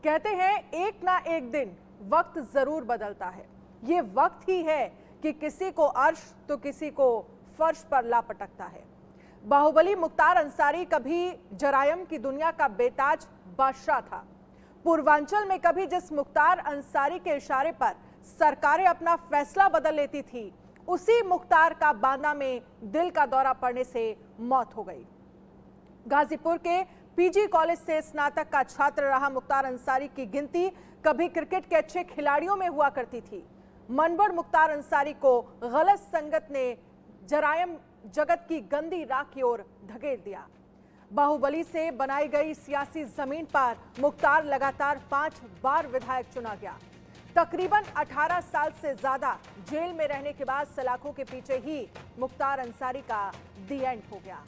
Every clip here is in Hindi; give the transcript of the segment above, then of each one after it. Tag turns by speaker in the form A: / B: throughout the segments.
A: कहते हैं एक ना एक दिन वक्त जरूर बदलता है। ये वक्त ही है कि किसी को अर्श तो किसी को फर्श पर ला पटकता है। बाहुबली मुख्तार अंसारी कभी जरायम की दुनिया का बेताज बादशाह था। पूर्वांचल में कभी जिस मुख्तार अंसारी के इशारे पर सरकारें अपना फैसला बदल लेती थी, उसी मुख्तार का बांदा में दिल का दौरा पड़ने से मौत हो गई। गाजीपुर के पीजी कॉलेज से स्नातक का छात्र रहा मुख्तार अंसारी की गिनती कभी क्रिकेट के अच्छे खिलाड़ियों में हुआ करती थी। मनबड़ मुख्तार अंसारी को गलत संगत ने जरायम जगत की गंदी राख की ओर धकेल दिया। बाहुबली से बनाई गई सियासी जमीन पर मुख्तार लगातार 5 बार विधायक चुना गया। तकरीबन 18 साल से ज्यादा जेल में रहने के बाद सलाखों के पीछे ही मुख्तार अंसारी का दी एंड हो गया।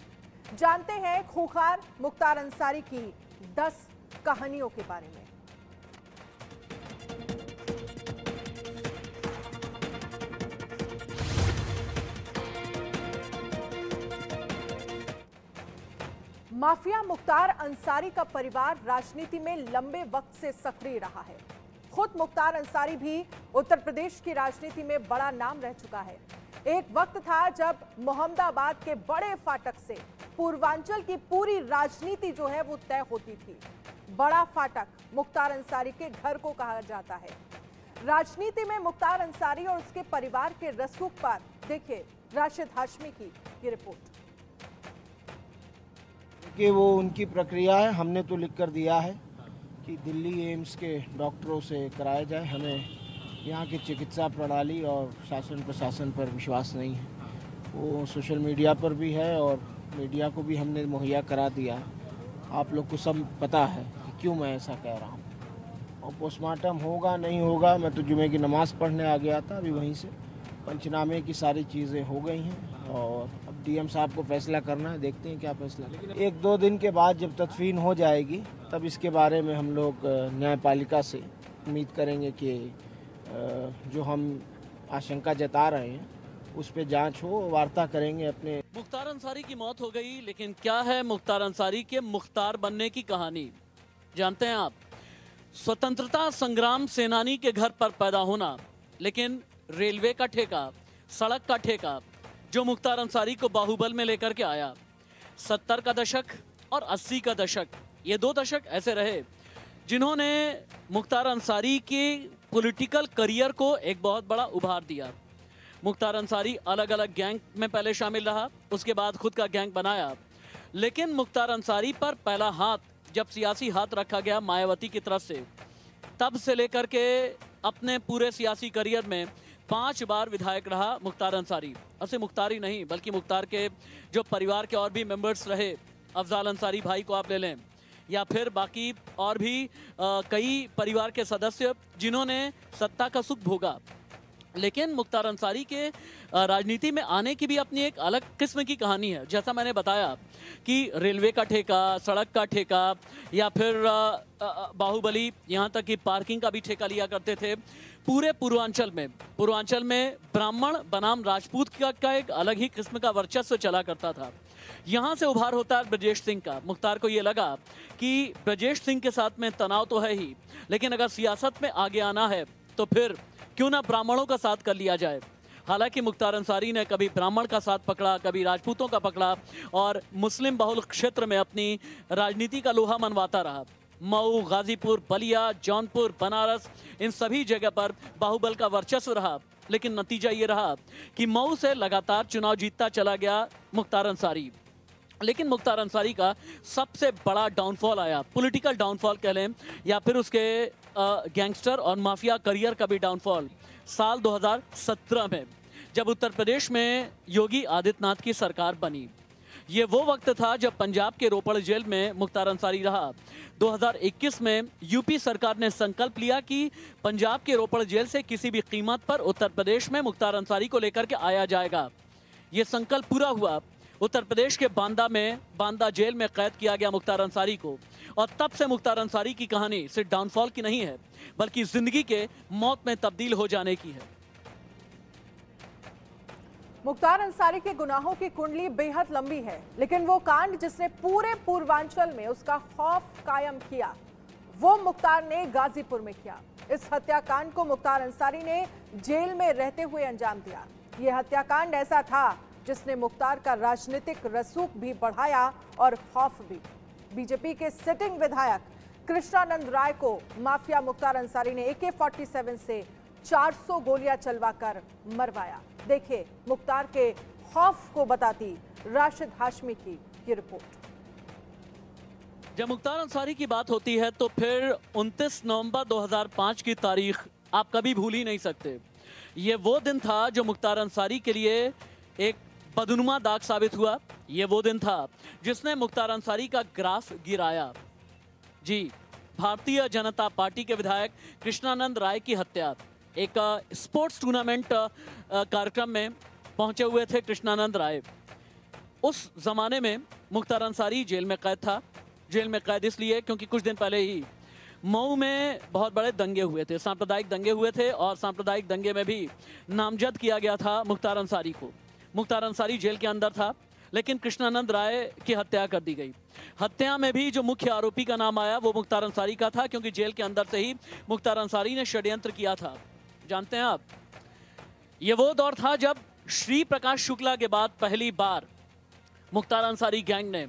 A: जानते हैं खूंखार मुख्तार अंसारी की 10 कहानियों के बारे में। माफिया मुख्तार अंसारी का परिवार राजनीति में लंबे वक्त से सक्रिय रहा है। खुद मुख्तार अंसारी भी उत्तर प्रदेश की राजनीति में बड़ा नाम रह चुका है। एक वक्त था जब मोहम्मदाबाद के बड़े फाटक से पूर्वांचल की पूरी राजनीति जो है वो तय होती थी। बड़ा फाटक मुख्तार अंसारी के घर को कहा जाता है। राजनीति में मुख्तार अंसारी और उसके परिवार के रसूख पर देखिए राशिद हाशमी की ये रिपोर्ट।
B: कि वो उनकी प्रक्रिया है, हमने तो लिख कर दिया है कि दिल्ली एम्स के डॉक्टरों से कराया जाए। हमें यहाँ की चिकित्सा प्रणाली और शासन प्रशासन पर विश्वास नहीं है। वो सोशल मीडिया पर भी है और मीडिया को भी हमने मुहैया करा दिया है। आप लोग को सब पता है कि क्यों मैं ऐसा कह रहा हूँ। और पोस्टमार्टम होगा नहीं होगा, मैं तो जुमे की नमाज़ पढ़ने आ गया था, अभी वहीं से पंचनामे की सारी चीज़ें हो गई हैं और अब डीएम साहब को फैसला करना है, देखते हैं क्या फैसला। लेकिन 1-2 दिन के बाद जब तदफीन हो जाएगी तब इसके बारे में हम लोग न्यायपालिका से उम्मीद करेंगे कि जो हम आशंका जता रहे हैं उस पे जांच हो, वार्ता करेंगे अपने।
C: मुख्तार अंसारी की मौत हो गई, लेकिन क्या है मुख्तार अंसारी के मुख्तार बनने की कहानी, जानते हैं आप? स्वतंत्रता संग्राम सेनानी के घर पर पैदा होना, लेकिन रेलवे का ठेका, सड़क का ठेका जो मुख्तार अंसारी को बाहुबल में लेकर के आया। 70 का दशक और 80 का दशक, ये 2 दशक ऐसे रहे जिन्होंने मुख्तार अंसारी के पॉलिटिकल करियर को एक बहुत बड़ा उभार दिया। मुख्तार अंसारी अलग अलग गैंग में पहले शामिल रहा, उसके बाद खुद का गैंग बनाया। लेकिन मुख्तार अंसारी पर पहला हाथ जब सियासी हाथ रखा गया मायावती की तरफ से, तब से लेकर के अपने पूरे सियासी करियर में 5 बार विधायक रहा मुख्तार अंसारी। और सिर्फ मुख्तार ही नहीं बल्कि मुख्तार के जो परिवार के और भी मेंबर्स रहे, अफजाल अंसारी भाई को आप ले लें या फिर बाकी और भी कई परिवार के सदस्य जिन्होंने सत्ता का सुख भोगा। लेकिन मुख्तार अंसारी के राजनीति में आने की भी अपनी एक अलग किस्म की कहानी है। जैसा मैंने बताया कि रेलवे का ठेका, सड़क का ठेका या फिर बाहुबली यहाँ तक कि पार्किंग का भी ठेका लिया करते थे। पूरे पूर्वांचल में ब्राह्मण बनाम राजपूत का एक अलग ही किस्म का वर्चस्व चला करता था। यहाँ से उभार होता है ब्रजेश सिंह का। मुख्तार को ये लगा कि ब्रजेश सिंह के साथ में तनाव तो है ही, लेकिन अगर सियासत में आगे आना है तो फिर क्यों ना ब्राह्मणों का साथ कर लिया जाए। हालांकि मुख्तार अंसारी ने कभी ब्राह्मण का साथ पकड़ा, कभी राजपूतों का पकड़ा और मुस्लिम बहुल क्षेत्र में अपनी राजनीति का लोहा मनवाता रहा। मऊ, गाजीपुर, बलिया, जौनपुर, बनारस, इन सभी जगह पर बाहुबल का वर्चस्व रहा। लेकिन नतीजा ये रहा कि मऊ से लगातार चुनाव जीतता चला गया मुख्तार अंसारी। लेकिन मुख्तार अंसारी का सबसे बड़ा डाउनफॉल आया, पॉलिटिकल डाउनफॉल कह लें या फिर उसके गैंगस्टर और माफिया करियर का भी डाउनफॉल, साल 2017 में जब उत्तर प्रदेश में योगी आदित्यनाथ की सरकार बनी। ये वो वक्त था जब पंजाब के रोपड़ जेल में मुख्तार अंसारी रहा। 2021 में यूपी सरकार ने संकल्प लिया कि पंजाब के रोपड़ जेल से किसी भी कीमत पर उत्तर प्रदेश में मुख्तार अंसारी को लेकर के आया जाएगा। ये संकल्प पूरा हुआ। उत्तर प्रदेश के बांदा जेल में कैद किया गया मुख्तार अंसारी को और तब से मुख्तार अंसारी की कहानी सिर्फ डाउनफॉल की नहीं है बल्कि जिंदगी के मौत में तब्दील हो जाने की है।
A: मुख्तार अंसारी के गुनाहों की कुंडली बेहद लंबी है, लेकिन वो कांड जिसने पूरे पूर्वांचल में उसका खौफ कायम किया वो मुख्तार ने गाजीपुर में किया। इस हत्याकांड को मुख्तार अंसारी ने जेल में रहते हुए अंजाम दिया। यह हत्याकांड ऐसा था जिसने मुख्तार का राजनीतिक रसूख भी बढ़ाया और खौफ भी। बीजेपी के सिटिंग विधायक कृष्णानंद राय को माफिया मुख्तार अंसारी ने AK-47 से 400 गोलियां चलवाकर मरवाया। देखिए मुख्तार के खौफ को बताती राशिद हाशमी की ये रिपोर्ट।
C: जब मुख्तार अंसारी की बात होती है तो फिर 29 नवंबर 2005 की तारीख आप कभी भूल ही नहीं सकते। ये वो दिन था जो मुख्तार अंसारी के लिए एक बदनुमा दाग साबित हुआ। ये वो दिन था जिसने मुख्तार अंसारी का ग्राफ गिराया। जी, भारतीय जनता पार्टी के विधायक कृष्णानंद राय की हत्या। एक स्पोर्ट्स टूर्नामेंट कार्यक्रम में पहुंचे हुए थे कृष्णानंद राय। उस जमाने में मुख्तार अंसारी जेल में कैद था। जेल में कैद इसलिए क्योंकि कुछ दिन पहले ही मऊ में बहुत बड़े दंगे हुए थे, सांप्रदायिक दंगे हुए थे और सांप्रदायिक दंगे में भी नामजद किया गया था मुख्तार अंसारी को। मुख्तार अंसारी जेल के अंदर था, लेकिन कृष्णानंद राय की हत्या कर दी गई। हत्या में भी जो मुख्य आरोपी का नाम आया वो मुख्तार अंसारी का था, क्योंकि जेल के अंदर से ही मुख्तार अंसारी ने षड्यंत्र किया था। जानते हैं आप, ये वो दौर था जब श्री प्रकाश शुक्ला के बाद पहली बार मुख्तार अंसारी गैंग ने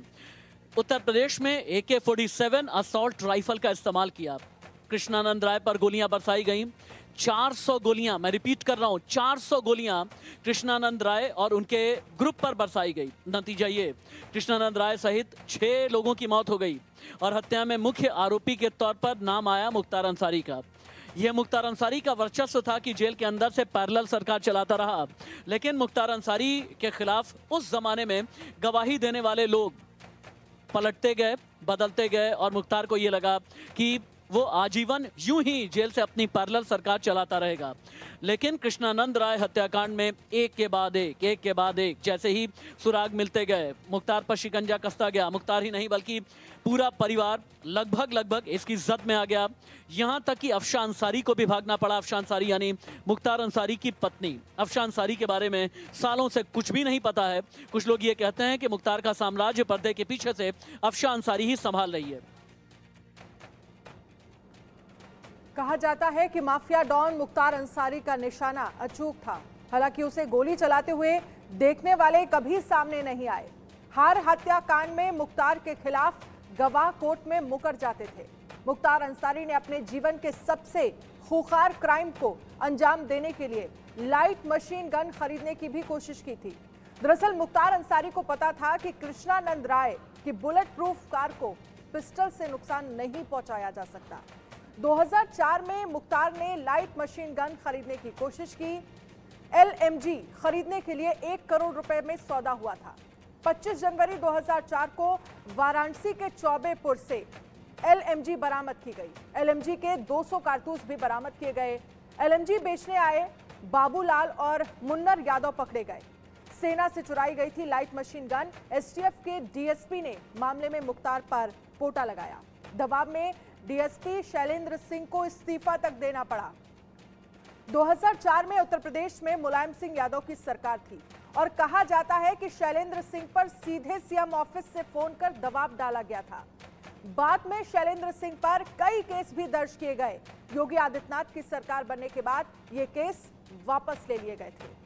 C: उत्तर प्रदेश में AK-47 असॉल्ट राइफल का इस्तेमाल किया। कृष्णानंद राय पर गोलियां बरसाई गईं। 400 गोलियां, मैं रिपीट कर रहा हूं, 400 गोलियां कृष्णानंद राय और उनके ग्रुप पर बरसाई गई। नतीजा ये, कृष्णानंद राय सहित 6 लोगों की मौत हो गई और हत्या में मुख्य आरोपी के तौर पर नाम आया मुख्तार अंसारी का। यह मुख्तार अंसारी का वर्चस्व था कि जेल के अंदर से पैरेलल सरकार चलाता रहा, लेकिन मुख्तार अंसारी के खिलाफ उस जमाने में गवाही देने वाले लोग पलटते गए, बदलते गए और मुख्तार को ये लगा कि वो आजीवन यूं ही जेल से अपनी पैरेलल सरकार चलाता रहेगा। लेकिन कृष्णानंद राय हत्याकांड में एक के बाद एक जैसे ही सुराग मिलते गए, मुख्तार पर शिकंजा कसता गया। मुख्तार ही नहीं बल्कि पूरा परिवार लगभग इसकी जद में आ गया। यहां तक कि अफशा अंसारी को भी भागना पड़ा। अफशा अंसारी यानी मुख्तार अंसारी की पत्नी। अफशा अंसारी के बारे में सालों से कुछ भी नहीं पता है। कुछ लोग ये कहते हैं कि मुख्तार का साम्राज्य पर्दे के पीछे से अफशा अंसारी ही संभाल रही है।
A: कहा जाता है कि माफिया डॉन मुख्तार अंसारी का निशाना अचूक था। हालांकि उसे गोली चलाते हुए देखने वाले कभी सामने नहीं आए। हर हत्याकांड में मुख्तार के खिलाफ गवाह कोर्ट में मुकर जाते थे। मुख्तार अंसारी ने अपने जीवन के सबसे खूंखार क्राइम को अंजाम देने के लिए लाइट मशीन गन खरीदने की भी कोशिश की थी। दरअसल मुख्तार अंसारी को पता था कि कृष्णानंद राय की बुलेट प्रूफ कार को पिस्टल से नुकसान नहीं पहुंचाया जा सकता। 2004 में मुख्तार ने लाइट मशीन गन खरीदने की कोशिश की। LMG खरीदने के लिए 1 करोड़ रुपए में सौदा हुआ था। 25 जनवरी 2004 को वाराणसी के चौबेपुर से LMG बरामद की गई। LMG के 200 कारतूस भी बरामद किए गए। LMG बेचने आए बाबूलाल और मुन्नर यादव पकड़े गए। सेना से चुराई गई थी लाइट मशीन गन। STF के DSP ने मामले में मुख्तार पर पोटा लगाया। दबाव में DSP शैलेंद्र सिंह को इस्तीफा तक देना पड़ा। 2004 में उत्तर प्रदेश में मुलायम सिंह यादव की सरकार थी और कहा जाता है कि शैलेंद्र सिंह पर सीधे CM ऑफिस से फोन कर दबाव डाला गया था। बाद में शैलेंद्र सिंह पर कई केस भी दर्ज किए गए। योगी आदित्यनाथ की सरकार बनने के बाद ये केस वापस ले लिए गए थे।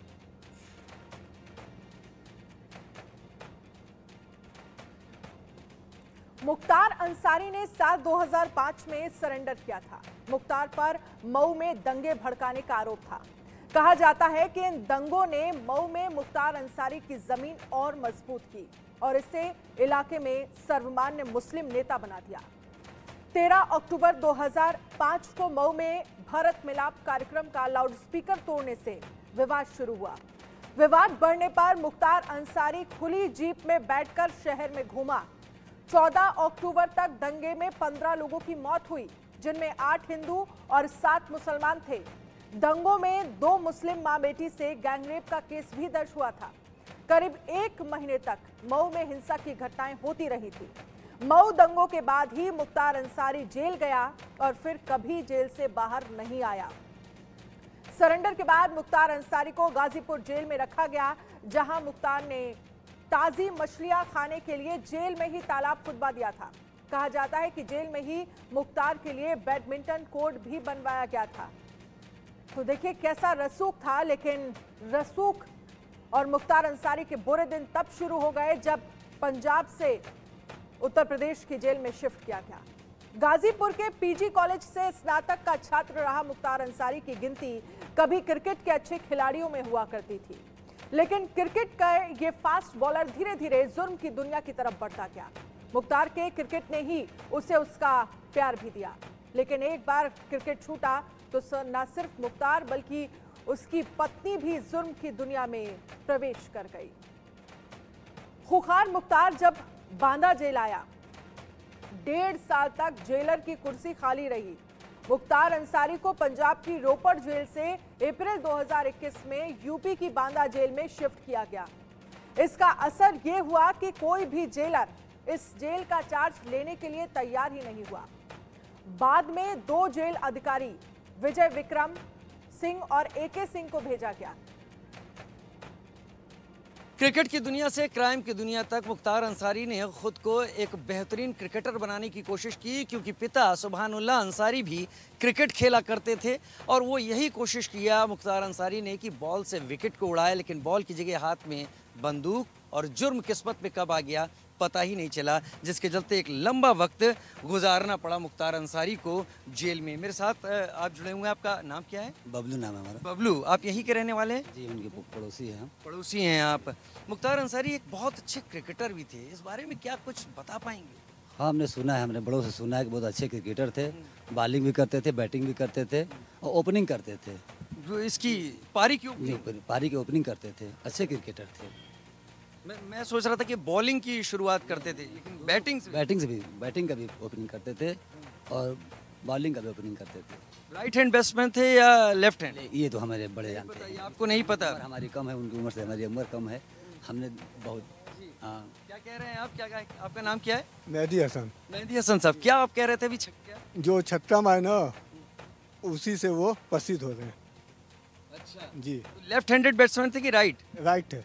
A: मुख्तार अंसारी ने साल 2005 में सरेंडर किया था। मुख्तार पर मऊ में दंगे भड़काने का आरोप था। कहा जाता है कि इन दंगों ने मऊ में मुख्तार अंसारी की जमीन और मजबूत की और इसे इलाके में सर्वमान्य मुस्लिम नेता बना दिया। 13 अक्टूबर 2005 को मऊ में भारत मिलाप कार्यक्रम का लाउडस्पीकर तोड़ने से विवाद शुरू हुआ। विवाद बढ़ने पर मुख्तार अंसारी खुली जीप में बैठकर शहर में घूमा। 14 अक्टूबर तक दंगे में 15 लोगों की मौत हुई, जिनमें 8 हिंदू और 7 मुसलमान थे। दंगों में 2 मुस्लिम मां बेटी से गैंगरेप का केस भी दर्ज हुआ था। करीब 1 महीने तक मऊ में हिंसा की घटनाएं होती रही थी। मऊ दंगों के बाद ही मुख्तार अंसारी जेल गया और फिर कभी जेल से बाहर नहीं आया। सरेंडर के बाद मुख्तार अंसारी को गाजीपुर जेल में रखा गया, जहां मुख्तार ने ताजी मछलियां खाने के लिए जेल में ही तालाब खुदवा दिया था। कहा जाता है कि जेल में ही मुख्तार के लिए बैडमिंटन कोर्ट भी बनवाया गया था। तो देखिए कैसा रसूख था, लेकिन रसूख और मुख्तार अंसारी के बुरे दिन तब शुरू हो गए जब पंजाब से उत्तर प्रदेश की जेल में शिफ्ट किया गया। गाजीपुर के पीजी कॉलेज से स्नातक का छात्र रहा मुख्तार अंसारी की गिनती कभी क्रिकेट के अच्छे खिलाड़ियों में हुआ करती थी, लेकिन क्रिकेट का ये फास्ट बॉलर धीरे धीरे जुर्म की दुनिया की तरफ बढ़ता गया। मुख्तार के क्रिकेट ने ही उसे उसका प्यार भी दिया, लेकिन एक बार क्रिकेट छूटा तो न सिर्फ मुख्तार बल्कि उसकी पत्नी भी जुर्म की दुनिया में प्रवेश कर गई। खूंखार मुख्तार जब बांदा जेल आया, 1.5 साल तक जेलर की कुर्सी खाली रही। मुख्तार अंसारी को पंजाब की रोपड़ जेल से अप्रैल 2021 में यूपी की बांदा जेल में शिफ्ट किया गया। इसका असर यह हुआ कि कोई भी जेलर इस जेल का चार्ज लेने के लिए तैयार ही नहीं हुआ। बाद में 2 जेल अधिकारी विजय विक्रम सिंह और एके सिंह को भेजा गया।
D: क्रिकेट की दुनिया से क्राइम की दुनिया तक मुख्तार अंसारी ने खुद को एक बेहतरीन क्रिकेटर बनाने की कोशिश की, क्योंकि पिता सुभानुल्लाह अंसारी भी क्रिकेट खेला करते थे और वो यही कोशिश किया मुख्तार अंसारी ने कि बॉल से विकेट को उड़ाए, लेकिन बॉल की जगह हाथ में बंदूक, और जुर्म किस्मत में कब आ गया पता ही नहीं चला, जिसके चलते एक लंबा वक्त गुजारना पड़ा मुख्तार अंसारी को जेल में। मेरे साथ आप जुड़े हुए हैं, आपका नाम क्या है?
E: बबलू नाम है हमारा।
D: बबलू, आप यहीं के रहने वाले हैं?
E: जी, उनके पड़ोसी हैं हम।
D: पड़ोसी हैं आप। मुख्तार अंसारी एक बहुत अच्छे क्रिकेटर भी थे, इस बारे में क्या कुछ बता पाएंगे?
E: हाँ, हमने सुना है, हमने बड़ों से सुना है कि बहुत अच्छे क्रिकेटर थे, बॉलिंग भी करते थे, बैटिंग भी करते थे और ओपनिंग करते थे।
D: जो इसकी पारी की ओपनिंग?
E: पारी की ओपनिंग करते थे, अच्छे क्रिकेटर थे।
D: मैं सोच रहा था कि बॉलिंग की शुरुआत करते थे, लेकिन बैटिंग का भी ओपनिंग करते थे और बॉलिंग का भी ओपनिंग करते थे। राइट हैंड बैट्समैन थे या लेफ्ट हैंड?
E: ये तो हमारे बड़े जानते हैं।
D: आपको नहीं पता?
E: हमारी कम है, उनकी उम्र से हमारी उम्र कम है। हमने बहुत
D: क्या कह रहे हैं आप? क्या आपका नाम क्या है?
F: मेहदी हसन।
D: मेहदी हसन साहब, क्या आप कह रहे थे अभी?
F: जो छक्का मारे ना उसी से वो प्रसिद्ध हो रहे हैं।
D: अच्छा
F: जी।
D: लेफ्ट हैंडेड बैट्समैन थे कि राइट?
F: राइट है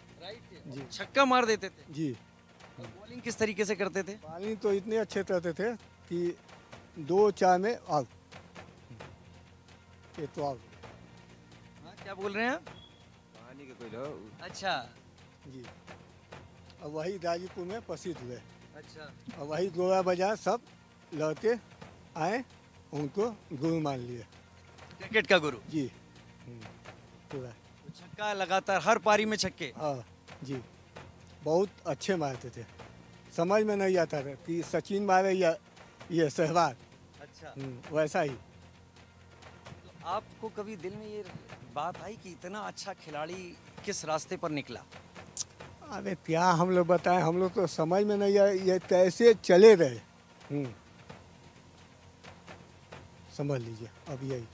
D: जी। छक्का मार देते थे
F: जी।
D: बॉलिंग किस तरीके से करते थे?
F: बॉलिंग तो इतने अच्छे करते थे कि 2-4 में आउट। ये तो आउट।
D: क्या बोल रहे हैं आप?
G: पानी के कोई लो।
D: अच्छा
F: जी। और वही गाजीपुर में प्रसिद्ध हुए।
D: अच्छा।
F: और वही गोवा बाजार सब लौटे आए, उनको गुरु मान लिए।
D: क्रिकेट का गुरु?
F: जी। पूरा
D: छक्का लगातार हर पारी में छक्के?
F: हाँ जी, बहुत अच्छे मारते थे। समझ में नहीं आता था कि सचिन मारे या ये सहवाग।
D: अच्छा।
F: वैसा ही।
D: तो आपको कभी दिल में ये बात आई कि इतना अच्छा खिलाड़ी किस रास्ते पर निकला?
F: अरे क्या हम लोग बताएं, हम लोग तो समझ में नहीं आया ये कैसे चले रहे। समझ लीजिए, अब यही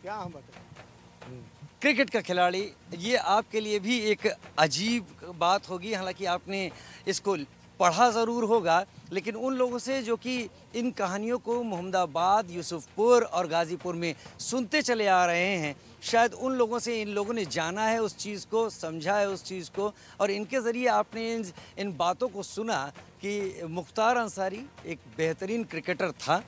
F: क्या हम बताएं।
D: क्रिकेट का खिलाड़ी, ये आपके लिए भी एक अजीब बात होगी। हालांकि आपने इसको पढ़ा ज़रूर होगा, लेकिन उन लोगों से जो कि इन कहानियों को मोहम्मदाबाद, यूसुफपुर और गाज़ीपुर में सुनते चले आ रहे हैं, शायद उन लोगों से इन लोगों ने जाना है उस चीज़ को, समझा है उस चीज़ को, और इनके ज़रिए आपने इन बातों को सुना कि मुख्तार अंसारी एक बेहतरीन क्रिकेटर था।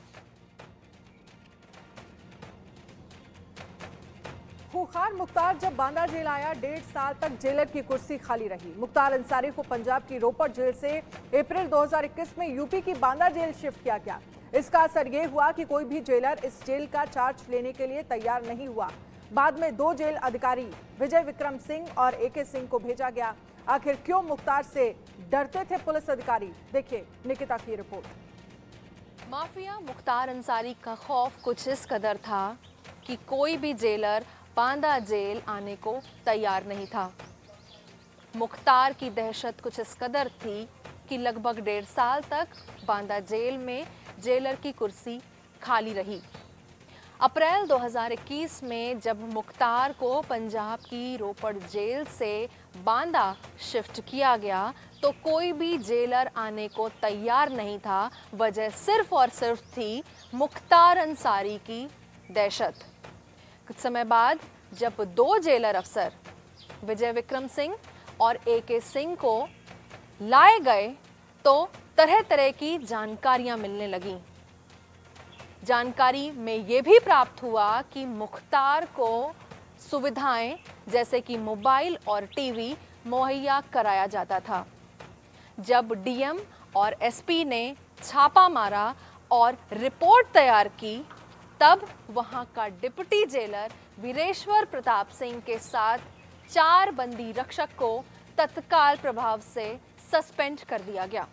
A: खूंखार मुख्तार जब बांदा जेल आया, 1.5 साल तक जेलर की कुर्सी खाली रही। मुख्तार अंसारी को पंजाब की रोपड़ जेल से अप्रैल 2021 में यूपी की बांदा जेल शिफ्ट किया गया। इसका असर ये हुआ कि कोई भी जेलर इस जेल का चार्ज लेने के लिए तैयार नहीं हुआ। बाद में 2 जेल अधिकारी विजय विक्रम सिंह और एके सिंह को भेजा गया। आखिर क्यों मुख्तार से डरते थे पुलिस अधिकारी? देखिए निकिता की रिपोर्ट।
H: माफिया मुख्तार अंसारी का खौफ कुछ इस कदर था कि कोई भी जेलर बांदा जेल आने को तैयार नहीं था। मुख्तार की दहशत कुछ इस कदर थी कि लगभग 1.5 साल तक बांदा जेल में जेलर की कुर्सी खाली रही। अप्रैल 2021 में जब मुख्तार को पंजाब की रोपड़ जेल से बांदा शिफ्ट किया गया तो कोई भी जेलर आने को तैयार नहीं था। वजह सिर्फ और सिर्फ थी मुख्तार अंसारी की दहशत। कुछ समय बाद जब 2 जेलर अफसर विजय विक्रम सिंह और एके सिंह को लाए गए तो तरह तरह की जानकारियां मिलने लगीं। जानकारी में यह भी प्राप्त हुआ कि मुख्तार को सुविधाएं जैसे कि मोबाइल और टीवी मुहैया कराया जाता था। जब डीएम और एसपी ने छापा मारा और रिपोर्ट तैयार की, तब वहां का डिप्टी जेलर वीरेश्वर प्रताप सिंह के साथ 4 बंदी रक्षक को तत्काल प्रभाव से सस्पेंड कर दिया गया।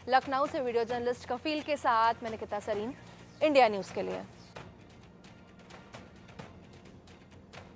H: लखनऊ से वीडियो जर्नलिस्ट कफील के साथ मैं निकिता सरीन, इंडिया न्यूज के लिए।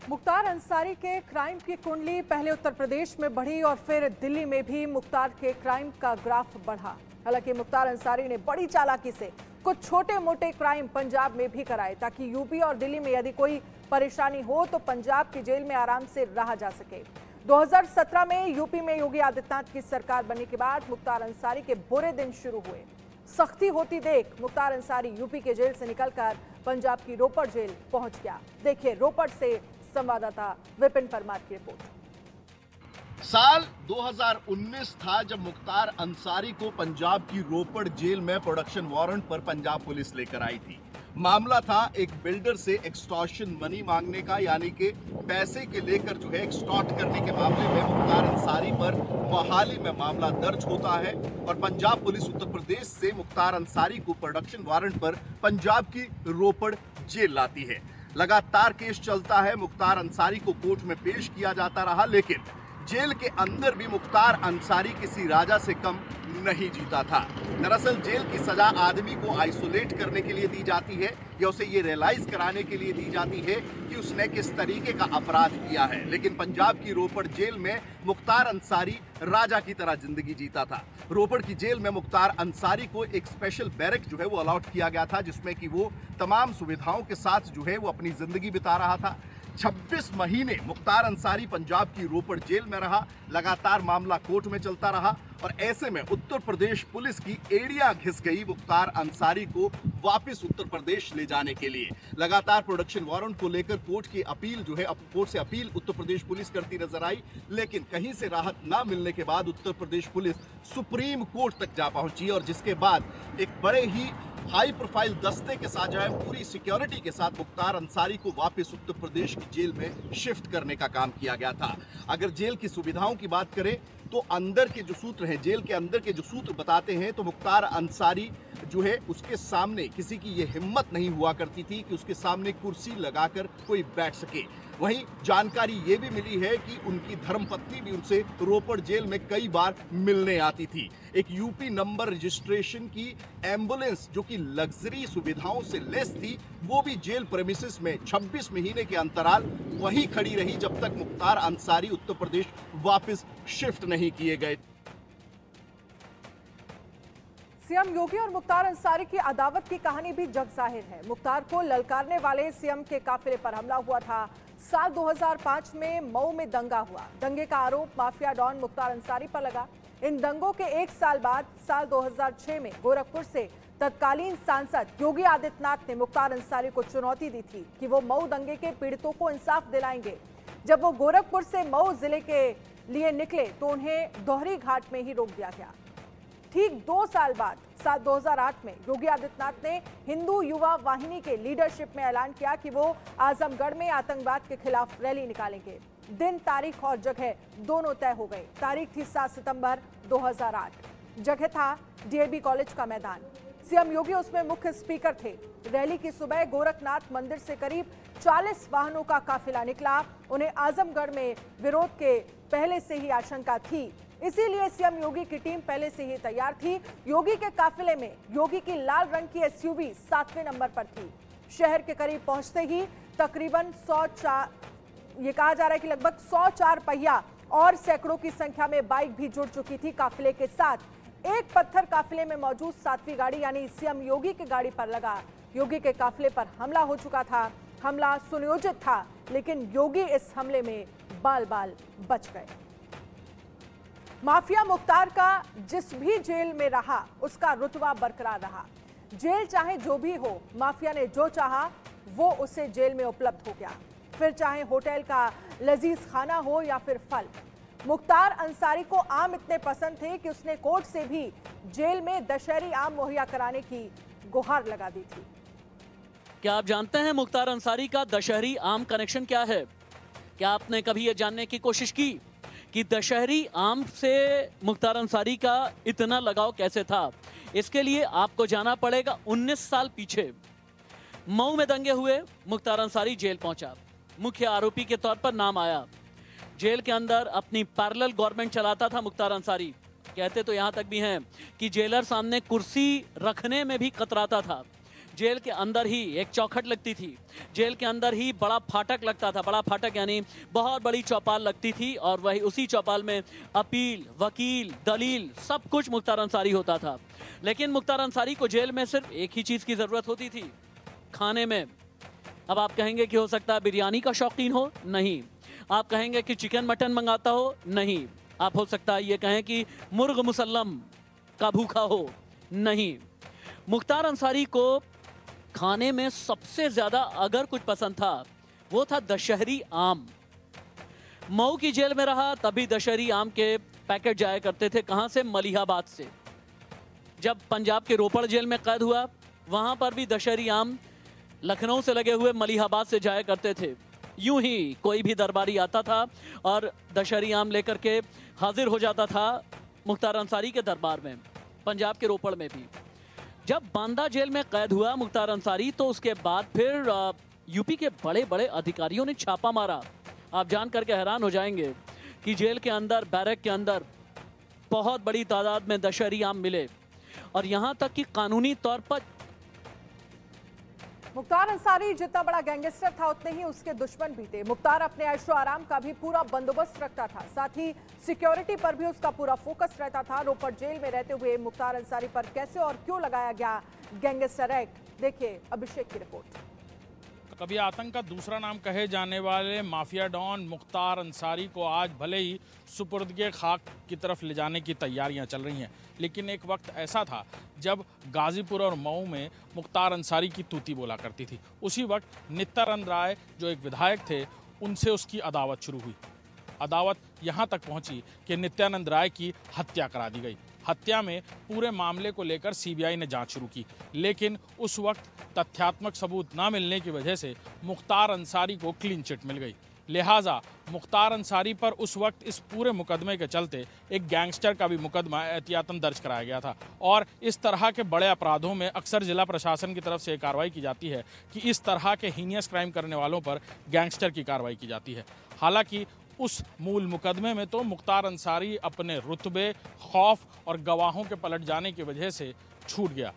A: मुख्तार अंसारी के क्राइम की कुंडली पहले उत्तर प्रदेश में बढ़ी और फिर दिल्ली में भी मुख्तार के क्राइम का ग्राफ बढ़ा। हालांकि मुख्तार अंसारी ने बड़ी चालाकी से कुछ छोटे मोटे क्राइम पंजाब में भी कराए ताकि यूपी और दिल्ली में यदि कोई परेशानी हो तो पंजाब की जेल में आराम से रहा जा सके। 2017 में यूपी में योगी आदित्यनाथ की सरकार बनने के बाद मुख्तार अंसारी के बुरे दिन शुरू हुए। सख्ती होती देख मुख्तार अंसारी यूपी के जेल से निकलकर पंजाब की रोपड़ जेल पहुंच गया। देखिए रोपड़ से संवाददाता विपिन परमार की रिपोर्ट।
G: साल 2019 था जब मुख्तार अंसारी को पंजाब की रोपड़ जेल में प्रोडक्शन वारंट पर पंजाब पुलिस लेकर आई थी। मामला था एक बिल्डर से एक्सटॉर्शन मनी मांगने का, यानी कि पैसे के लेकर जो है एक्सटॉर्ट करने के मामले में मुख्तार अंसारी पर मोहाली में मामला दर्ज होता है और पंजाब पुलिस उत्तर प्रदेश से मुख्तार अंसारी को प्रोडक्शन वारंट पर पंजाब की रोपड़ जेल लाती है। लगातार केस चलता है, मुख्तार अंसारी को कोर्ट में पेश किया जाता रहा, लेकिन जेल के अंदर भी मुख्तार अंसारी किसी राजा से कम नहीं जीता था। दरअसल जेल की सजा आदमी को आइसोलेट करने के लिए दी जाती है या उसे ये रियलाइज कराने के लिए दी जाती है कि उसने किस तरीके का अपराध किया है। लेकिन पंजाब की रोपड़ जेल में मुख्तार अंसारी राजा की तरह जिंदगी जीता था। रोपड़ की जेल में मुख्तार अंसारी को एक स्पेशल बैरक जो है वो अलॉट किया गया था, जिसमें कि वो तमाम सुविधाओं के साथ जो है वो अपनी जिंदगी बिता रहा था। 26 महीने मुख्तार अंसारी पंजाब की रोपड़ जेल में रहा। लगातार मामला कोर्ट में चलता रहा और ऐसे में उत्तर प्रदेश पुलिस की एड़ियां घिस गई मुख्तार अंसारी को वापस उत्तर प्रदेश ले जाने के लिए। लगातार प्रोडक्शन वारंट को लेकर कोर्ट की अपील जो है कोर्ट से अपील उत्तर प्रदेश पुलिस करती नजर आई, लेकिन कहीं से राहत ना मिलने के बाद Uttar Pradesh police supreme court तक जा पहुंची और जिसके बाद एक बड़े ही हाई प्रोफाइल दस्ते के साथ जो है पूरी सिक्योरिटी के साथ मुख्तार अंसारी को वापस उत्तर प्रदेश की जेल में शिफ्ट करने का काम किया गया था। अगर जेल की सुविधाओं की बात करें तो अंदर के जो सूत्र हैं, जेल के अंदर के जो सूत्र बताते हैं तो मुख्तार अंसारी जो है उसके सामने किसी की ये हिम्मत नहीं हुआ करती थी कि उसके सामने कुर्सी लगाकर कोई बैठ सके। वहीं जानकारी ये भी मिली है कि उनकी धर्मपत्नी भी उनसे रोपड़ जेल में कई बार मिलने आती थी। एक यूपी नंबर रजिस्ट्रेशन की एम्बुलेंस जो कि लग्जरी सुविधाओं से लेस थी, वो भी जेल प्रेमिसेस में 26 महीने के अंतराल वहीं खड़ी रही जब तक मुख्तार अंसारी उत्तर प्रदेश वापस शिफ्ट नहीं किए गए।
A: सीएम योगी और मुख्तार अंसारी की अदावत की कहानी भी जग जाहिर है। मुख्तार को ललकारने वाले सीएम के काफिले पर हमला हुआ था। साल 2005 में मऊ में दंगा हुआ। दंगे का आरोप माफिया डॉन मुख्तार अंसारी पर लगा। इन दंगों के 1 साल बाद साल 2006 में गोरखपुर से तत्कालीन सांसद योगी आदित्यनाथ ने मुख्तार अंसारी को चुनौती दी थी कि वो मऊ दंगे के पीड़ितों को इंसाफ दिलाएंगे। जब वो गोरखपुर से मऊ जिले के लिए निकले तो उन्हें दोहरी घाट में ही रोक दिया गया। ठीक 2 साल बाद साल 2008 में योगी आदित्यनाथ ने हिंदू युवा वाहिनी के लीडरशिप में ऐलान किया कि वो आजमगढ़ में आतंकवाद के खिलाफ रैली निकालेंगे। दिन, तारीख और जगह दोनों तय हो गए। तारीख थी 7 सितंबर 2008। जगह था डीएवी कॉलेज का मैदान। सीएम योगी उसमें मुख्य स्पीकर थे। रैली की सुबह गोरखनाथ मंदिर से करीब 40 वाहनों का काफिला निकला। उन्हें आजमगढ़ में विरोध के पहले से ही आशंका थी, इसीलिए सीएम योगी की टीम पहले से ही तैयार थी। योगी के काफिले में योगी की लाल रंग की एसयूवी 7वें नंबर पर थी। शहर के करीब पहुंचते ही तकरीबन 104 ये कहा जा रहा है कि लगभग 104 पहिया और सैकड़ों की संख्या में बाइक भी जुड़ चुकी थी काफिले के साथ। एक पत्थर काफिले में मौजूद 7वीं गाड़ी यानी सीएम योगी की गाड़ी पर लगा। योगी के काफिले पर हमला हो चुका था। हमला सुनियोजित था, लेकिन योगी इस हमले में बाल बाल बच गए। माफिया मुख्तार का जिस भी जेल में रहा उसका रुतबा बरकरार रहा। जेल चाहे जो भी हो, माफिया ने जो चाहा वो उसे जेल में उपलब्ध हो गया। फिर चाहे होटल का लजीज खाना हो या फिर फल। मुख्तार अंसारी को आम इतने पसंद थे कि उसने कोर्ट से भी जेल में दशहरी आम मुहैया कराने की गुहार लगा दी थी।
C: क्या आप जानते हैं मुख्तार अंसारी का दशहरी आम कनेक्शन क्या है? क्या आपने कभी यह जानने की कोशिश की कि दशहरी आम से मुख्तार अंसारी का इतना लगाव कैसे था? इसके लिए आपको जाना पड़ेगा 19 साल पीछे। मऊ में दंगे हुए, मुख्तार अंसारी जेल पहुंचा, मुख्य आरोपी के तौर पर नाम आया। जेल के अंदर अपनी पैरेलल गवर्नमेंट चलाता था मुख्तार अंसारी। कहते तो यहां तक भी हैं कि जेलर सामने कुर्सी रखने में भी कतराता था। जेल के अंदर ही एक चौखट लगती थी, जेल के अंदर ही बड़ा फाटक लगता था। बड़ा फाटक यानी बहुत बड़ी चौपाल लगती थी और वही उसी चौपाल में अपील, वकील, दलील सब कुछ मुख्तार अंसारी होता था। लेकिन मुख्तार अंसारी को जेल में सिर्फ एक ही चीज की जरूरत होती थी, खाने में। अब आप कहेंगे कि हो सकता है बिरयानी का शौकीन हो, नहीं। आप कहेंगे कि चिकन मटन मंगाता हो, नहीं। आप हो सकता है ये कहें कि मुर्ग मुसल्लम का भूखा हो, नहीं। मुख्तार अंसारी को खाने में सबसे ज्यादा अगर कुछ पसंद था वो था दशहरी आम। मऊ की जेल में रहा तभी दशहरी आम के पैकेट जाया करते थे। कहां से? मलिहाबाद से। जब पंजाब के रोपड़ जेल में कैद हुआ वहां पर भी दशहरी आम लखनऊ से लगे हुए मलिहाबाद से जाया करते थे। यूं ही कोई भी दरबारी आता था और दशहरी आम लेकर के हाजिर हो जाता था मुख्तार अंसारी के दरबार में, पंजाब के रोपड़ में भी। जब बांदा जेल में कैद हुआ मुख्तार अंसारी तो उसके बाद फिर यूपी के बड़े बड़े अधिकारियों ने छापा मारा। आप जान करके हैरान हो जाएंगे कि जेल के अंदर, बैरक के अंदर बहुत बड़ी तादाद में दशहरी आम मिले और यहां तक कि कानूनी तौर पर
A: मुख्तार अंसारी जितना बड़ा गैंगस्टर था उतने ही उसके दुश्मन भी थे। मुख्तार अपने ऐशो आराम का भी पूरा बंदोबस्त रखता था, साथ ही सिक्योरिटी पर भी उसका पूरा फोकस रहता था। रोपड़ जेल में रहते हुए मुख्तार अंसारी पर कैसे और क्यों लगाया गया गैंगस्टर एक्ट, देखिए अभिषेक की रिपोर्ट।
I: कभी आतंक का दूसरा नाम कहे जाने वाले माफिया डॉन मुख्तार अंसारी को आज भले ही सुपुर्दगे खाक की तरफ ले जाने की तैयारियां चल रही हैं, लेकिन एक वक्त ऐसा था जब गाजीपुर और मऊ में मुख्तार अंसारी की तूती बोला करती थी। उसी वक्त नित्यानंद राय जो एक विधायक थे उनसे उसकी अदावत शुरू हुई। अदावत यहाँ तक पहुँची कि नित्यानंद राय की हत्या करा दी गई। हत्या में पूरे मामले को लेकर सीबीआई ने जांच शुरू की, लेकिन उस वक्त तथ्यात्मक सबूत न मिलने की वजह से मुख्तार अंसारी को क्लीन चिट मिल गई। लिहाजा मुख्तार अंसारी पर उस वक्त इस पूरे मुकदमे के चलते एक गैंगस्टर का भी मुकदमा एहतियातन दर्ज कराया गया था। और इस तरह के बड़े अपराधों में अक्सर जिला प्रशासन की तरफ से कार्रवाई की जाती है कि इस तरह के हीनियस क्राइम करने वालों पर गैंगस्टर की कार्रवाई की जाती है। हालांकि उस मूल मुकदमे में तो मुख्तार अंसारी अपने रुतबे, खौफ और गवाहों के पलट जाने की वजह से छूट गया।